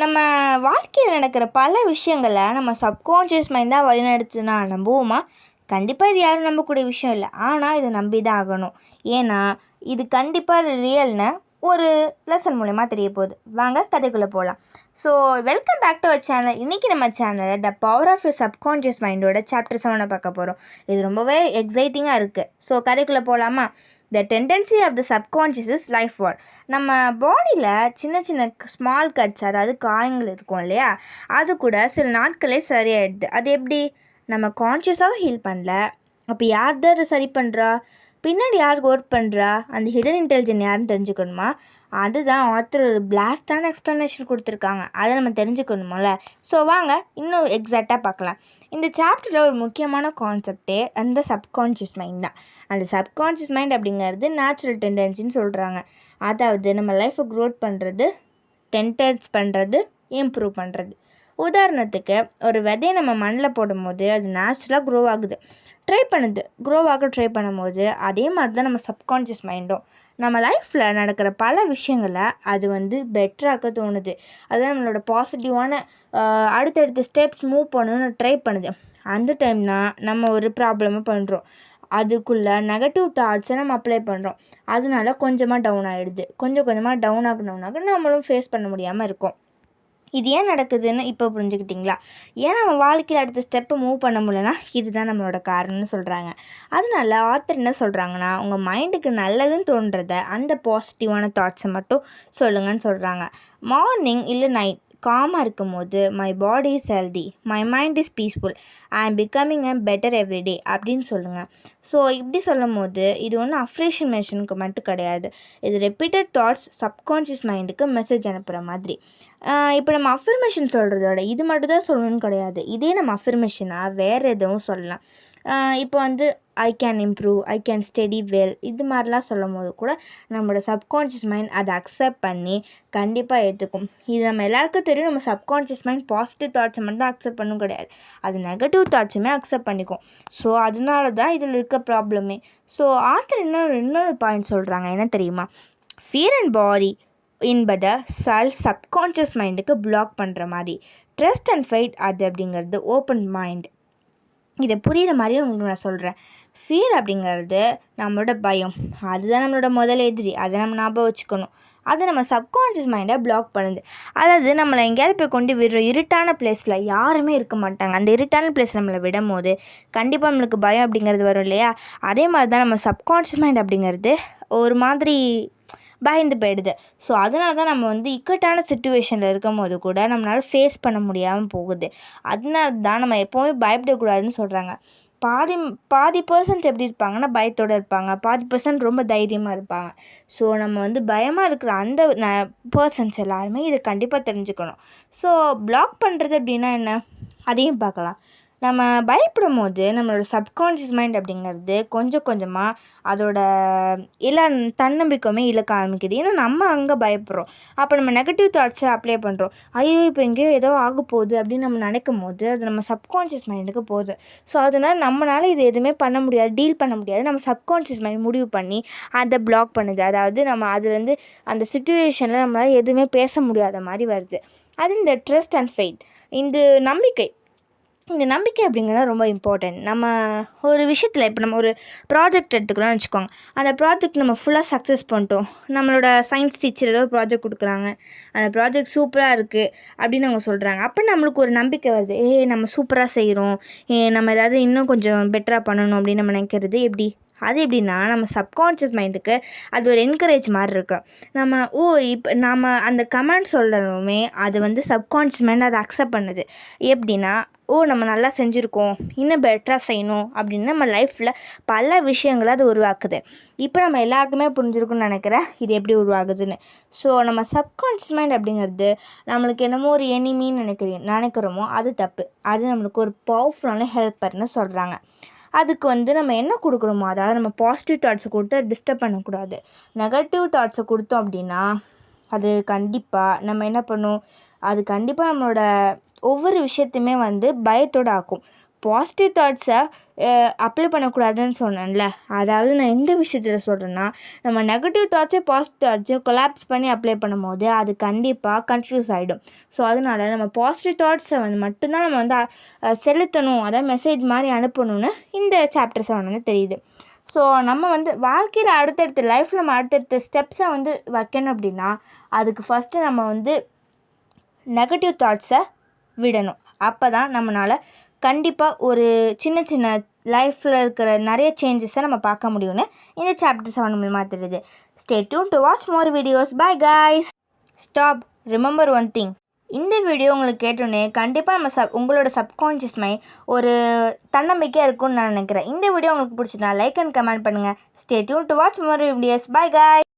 நம்ம வாழ்க்கையில் நடக்கிற பல விஷயங்களை நம்ம சப்கான்ஷியஸ் மைண்ட் தான் வழிநடத்துனா நம்புவோமா? கண்டிப்பாக இது யாரும் நம்பக்கூடிய விஷயம் இல்லை. ஆனால் இதை நம்பி தான் ஆகணும். ஏன்னா இது கண்டிப்பாக ரியல்னு ஒரு லெசன் மூலயமா தெரிய போகுது. வாங்க கதைக்குள்ளே போகலாம். So welcome back to our channel. இன்றைக்கி நம்ம சேனலில் the power of your subconscious மைண்டோட சாப்டர் 7 பார்க்க போகிறோம். இது ரொம்பவே எக்ஸைட்டிங்காக இருக்குது. ஸோ கதைக்குள்ளே போகலாமா? The tendency of the subconscious is lifeward. நம்ம பாடியில் சின்ன சின்ன ஸ்மால் கட்ஸ், அதாவது காயங்கள் இருக்கும் இல்லையா, அது கூட சில நாட்களே சரியாயிடுது. அது எப்படி? நம்ம கான்ஷியஸாகவும் ஹீல் பண்ணல. அப்போ யார் தான் அதை சரி பண்ணுறா? பின்னாடி யார் ஒர்க் பண்ணுறா? அந்த ஹிடன் இன்டெலிஜென்ட் யாருன்னு தெரிஞ்சுக்கணுமா? அதுதான் ஆத்தர் ஒரு பிளாஸ்டான எக்ஸ்ப்ளனேஷன் கொடுத்துருக்காங்க. அதை நம்ம தெரிஞ்சுக்கணுமோல. ஸோ வாங்க இன்னும் எக்ஸாக்டாக பார்க்கலாம். இந்த சாப்டரில் ஒரு முக்கியமான கான்செப்டே அந்த சப்கான்ஷியஸ் மைண்ட் தான். அந்த சப்கான்ஷியஸ் மைண்ட் அப்படிங்கிறது நேச்சுரல் டெண்டன்சின்னு சொல்கிறாங்க. அதாவது நம்ம லைஃப்பை க்ரோத் பண்ணுறது, டென்டன்ஸ் பண்ணுறது, இம்ப்ரூவ் பண்ணுறது. உதாரணத்துக்கு ஒரு விதையை நம்ம மண்ணில் போடும்போது அது நேச்சுரலாக க்ரோ ஆக ட்ரை பண்ணும்போது அதே மாதிரி தான் நம்ம சப்கான்ஷியஸ் மைண்டும் நம்ம லைஃப்பில் நடக்கிற பல விஷயங்களை அது பெட்டராக்க தோணுது. அது நம்மளோட பாசிட்டிவான அடுத்தடுத்த ஸ்டெப்ஸ் மூவ் பண்ணணும்னு ட்ரை பண்ணுது. அந்த டைம் தான் நம்ம ஒரு ப்ராப்ளமை பண்ணுறோம். அதுக்குள்ளே நெகட்டிவ் தாட்ஸை நம்ம அப்ளை பண்ணுறோம். அதனால கொஞ்சமாக டவுன் ஆகிடுது. கொஞ்சமாக டவுன் ஆகணும்னாக்க நம்மளும் ஃபேஸ் பண்ண முடியாமல் இருக்கோம். இது ஏன் நடக்குதுன்னு இப்போ புரிஞ்சுக்கிட்டிங்களா? ஏன் நம்ம வாழ்க்கையில் அடுத்த ஸ்டெப்பை மூவ் பண்ண முடியலன்னா இதுதான் நம்மளோட காரணம்னு சொல்கிறாங்க. அதனால ஆத்தர் என்ன சொல்கிறாங்கன்னா, உங்கள் மைண்டுக்கு நல்லதுன்னு தோன்றதை அந்த பாசிட்டிவான தாட்ஸை மட்டும் சொல்லுங்கன்னு சொல்கிறாங்க. மார்னிங் இல்லை நைட் காமாக இருக்கும் போது my body is healthy, my mind is peaceful, I am becoming a better everyday அப்படின்னு சொல்லுங்கள். ஸோ இப்படி சொல்லும் போது இது ஒன்றும் அஃப்ரேஷனேஷனுக்கு மட்டும் கிடையாது. இது ரிப்பீட்டட் தாட்ஸ் சப்கான்ஷியஸ் மைண்டுக்கு மெசேஜ் அனுப்புகிற மாதிரி. இப்போ நம்ம அஃபர்மேஷன் சொல்கிறதோட இது மட்டும் தான் சொல்லணும்னு கிடையாது. இதே நம்ம அஃபர்மேஷனாக வேறு எதுவும் சொல்லலாம். இப்போ I can improve, I can study well, இது மாதிரிலாம் சொல்லும் போது கூட நம்மளோட சப்கான்ஷியஸ் மைண்ட் அதை அக்செப்ட் பண்ணி கண்டிப்பாக ஏற்றுக்கும். இது நம்ம எல்லாருக்கும் தெரியும். நம்ம சப்கான்ஷியஸ் மைண்ட் பாசிட்டிவ் தாட்ஸை மட்டும் அக்செப்ட் பண்ணவும் கிடையாது, அது நெகட்டிவ் தாட்ஸுமே அக்செப்ட் பண்ணிக்கும். ஸோ அதனால தான் இதில் இருக்க ப்ராப்ளமே. ஸோ ஆத்தர் இன்னொரு பாயிண்ட் சொல்கிறாங்க. என்ன தெரியுமா? ஃபியர் அண்ட் பாடி என்பதை சப்கான்ஷியஸ் மைண்டுக்கு பிளாக் பண்ணுற மாதிரி. ட்ரஸ்ட் அண்ட் ஃபெய்த் அது அப்படிங்கிறது ஓப்பன் மைண்ட். இதை புரிகிற மாதிரி உங்களுக்கு நான் சொல்கிறேன். ஃபியர் அப்படிங்கிறது நம்மளோட பயம், அதுதான் நம்மளோட முதல் எதிரி. அதை நம்ம ஞாபகம் வச்சுக்கணும். அதை நம்ம சப்கான்ஷியஸ் மைண்டை பிளாக் பண்ணுது. அதாவது நம்மளை எங்கேயாவது போய் கொண்டு விடுற இருட்டான பிளேஸில் யாருமே இருக்க மாட்டாங்க. அந்த இருட்டான பிளேஸ் நம்மளை விடும் போது கண்டிப்பாக நம்மளுக்கு பயம் அப்படிங்கிறது வரும் இல்லையா? அதே மாதிரி தான் நம்ம சப்கான்ஷியஸ் மைண்ட் அப்படிங்கிறது ஒரு மாதிரி பயந்து போயிடுது. ஸோ அதனால தான் நம்ம இக்கட்டான சுச்சுவேஷனில் இருக்கும் போது கூட நம்மளால் ஃபேஸ் பண்ண முடியாமல் போகுது. அதனால தான் நம்ம எப்போவுமே பயப்படக்கூடாதுன்னு சொல்கிறாங்க. பாதி பர்சன்ட் எப்படி இருப்பாங்கன்னா பயத்தோடு இருப்பாங்க, பாதி பர்சன்ட் ரொம்ப தைரியமாக இருப்பாங்க. ஸோ நம்ம பயமாக இருக்கிற அந்த பர்சன்ஸ் எல்லாருமே இதை கண்டிப்பாக தெரிஞ்சுக்கணும். ஸோ பிளாக் பண்ணுறது அப்படின்னா என்ன, அதையும் பார்க்கலாம். நம்ம பயப்படும் போது நம்மளோட சப்கான்ஷியஸ் மைண்ட் அப்படிங்கிறது கொஞ்சம் கொஞ்சமாக அதோட தன்னம்பிக்கையுமே இழக்க ஆரம்பிக்குது. ஏன்னா நம்ம அங்கே பயப்படுறோம். அப்போ நம்ம நெகட்டிவ் தாட்ஸை அப்ளை பண்ணுறோம். ஐயோ இப்போ எங்கேயோ ஏதோ ஆக போகுது அப்படின்னு நம்ம நினைக்கும் போது அது நம்ம சப்கான்ஷியஸ் மைண்டுக்கு போகுது. ஸோ அதனால் நம்மளால் இது எதுவுமே பண்ண முடியாது, டீல் பண்ண முடியாது. நம்ம சப்கான்ஷியஸ் மைண்ட் முடிவு பண்ணி அதை பிளாக் பண்ணுது. அதாவது நம்ம அதுலேருந்து அந்த சுச்சுவேஷனில் நம்மளால் எதுவுமே பேச முடியாத மாதிரி வருது. அது இந்த ட்ரஸ்ட் அண்ட் ஃபெய்த், இந்த நம்பிக்கை அப்படிங்கிறது ரொம்ப இம்பார்ட்டன்ட். நம்ம ஒரு விஷயத்தில் இப்போ நம்ம ஒரு ப்ராஜெக்ட் எடுத்துக்கிறோம்னு வச்சுக்கோங்க. அந்த ப்ராஜெக்ட் நம்ம ஃபுல்லாக சக்ஸஸ் பண்ணிட்டோம். நம்மளோட சயின்ஸ் டீச்சர் ஏதோ ப்ராஜெக்ட் கொடுக்குறாங்க, அந்த ப்ராஜெக்ட் சூப்பராக இருக்குது அப்படின்னு அவங்க சொல்கிறாங்க. அப்போ நம்மளுக்கு ஒரு நம்பிக்கை வருது. நம்ம சூப்பராக செய்கிறோம், நம்ம ஏதாவது இன்னும் கொஞ்சம் பெட்டராக பண்ணணும் அப்படின்னு நம்ம நினைக்கிறது. அது எப்படின்னா நம்ம சப்கான்ஷியஸ் மைண்டுக்கு அது ஒரு என்கரேஜ் மாதிரி இருக்குது. இப்போ நம்ம அந்த கமெண்ட் சொல்லணுமே அது சப்கான்ஷியஸ் மைண்ட் அதை அக்செப்ட் பண்ணுது. எப்படின்னா நம்ம நல்லா செஞ்சுருக்கோம், இன்னும் பெட்டராக செய்யணும் அப்படின்னு நம்ம லைஃப்பில் பல விஷயங்களை அது உருவாக்குது. இப்போ நம்ம எல்லாருக்குமே புரிஞ்சிருக்குன்னு நினைக்கிறேன் இது எப்படி உருவாகுதுன்னு. ஸோ நம்ம சப்கான்ஷியஸ் மைண்ட் அப்படிங்கிறது நம்மளுக்கு என்னமோ ஒரு எனிமின்னு நினைக்கிறோமோ அது தப்பு. அது நம்மளுக்கு ஒரு பவர்ஃபுல்லான ஹெல்ப்பர்னு சொல்கிறாங்க. அதுக்கு நம்ம என்ன கொடுக்குறோமோ, அதாவது நம்ம பாசிட்டிவ் தாட்ஸை கொடுத்து அதை டிஸ்டர்ப் பண்ணக்கூடாது. நெகட்டிவ் தாட்ஸை கொடுத்தோம் அப்படின்னா அது கண்டிப்பாக நம்ம என்ன பண்ணும், அது கண்டிப்பாக நம்மளோட ஒவ்வொரு விஷயத்தையுமே பயத்தோடு ஆக்கும். பாசிட்டிவ் தாட்ஸை அப்ளை பண்ணக்கூடாதுன்னு சொன்னேன்ல, அதாவது நான் எந்த விஷயத்தில் சொல்கிறேன்னா, நம்ம நெகட்டிவ் தாட்ஸே பாசிட்டிவ் தாட்ஸையும் கொலாப்ஸ் பண்ணி அப்ளை பண்ணும்போது அது கண்டிப்பாக கன்ஃப்யூஸ் ஆகிடும். ஸோ அதனால் நம்ம பாசிட்டிவ் தாட்ஸை மட்டும்தான் நம்ம செலுத்தணும், அதாவது மெசேஜ் மாதிரி அனுப்பணும்னு இந்த சாப்டர்ஸை தெரியுது. ஸோ நம்ம வாழ்க்கையில் அடுத்தடுத்த லைஃப்பில் நம்ம அடுத்தடுத்த ஸ்டெப்ஸை வைக்கணும் அப்படின்னா, அதுக்கு ஃபஸ்ட்டு நம்ம நெகட்டிவ் தாட்ஸை விடணும். அப்போ தான் நம்மளால் கண்டிப்பாக ஒரு சின்ன சின்ன லைஃப்பில் இருக்கிற நிறைய சேஞ்சஸை நம்ம பார்க்க முடியும்னு இந்த சாப்டர் 7 மூலமாக தெரியுது. Stay tune to watch more videos. By guys. Stop. Remember one thing. இந்த வீடியோ உங்களுக்கு கேட்டோன்னே கண்டிப்பாக உங்களோட சப்கான்ஷியஸ் மைண்ட் ஒரு தன்னம்பிக்கையாக இருக்கும்னு நான் நினைக்கிறேன். இந்த வீடியோ உங்களுக்கு பிடிச்சிருந்தா லைக் அண்ட் கமெண்ட் பண்ணுங்கள். Stay tune to watch more videos. By guys.